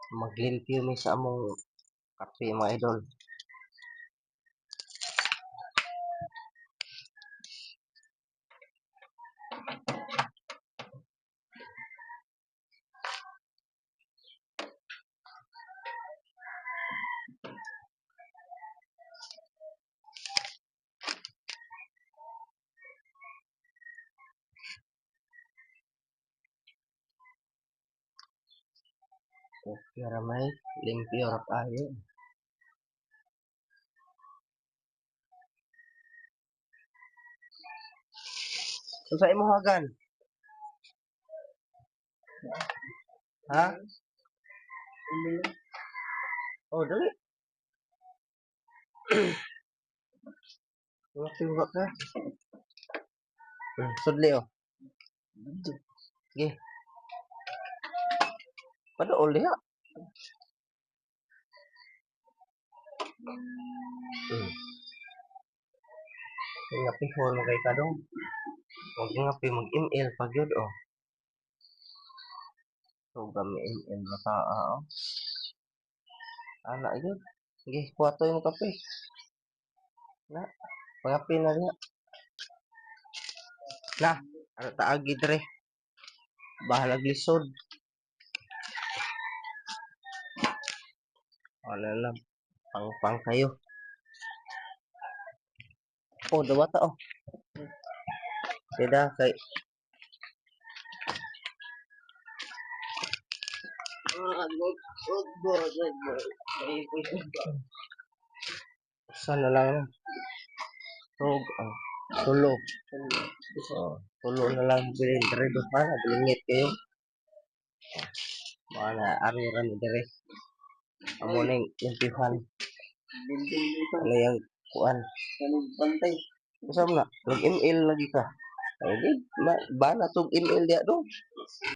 Maglimpyo mi sa among kape mga idol. Kopi ra may limpyo ra kayo. Sa imo hagan? Ha? Oh, dali. Nga ka. Sudli oh. Sige. Padaol diha. Nga pihon mo kay kadong. Huwag nga mag-email pag yun oh. So, email na oh. Anak yun. Sige, kuwato yung kape. Na, pangapi na diha. Na, ano taagi dre. Bahalag lisod. Wala lang. Pang kayo. Oh, dawata oh. Tidak kay sana lang tog tulo. Tulo na lang bilhin dire do pa lingit kayo. Wala ari ra ni dire. Amo ning impihan. Ano yang kuan? Bantay. Usab na, nag-email lagi ka. Ay, di, ba na tog email dia do.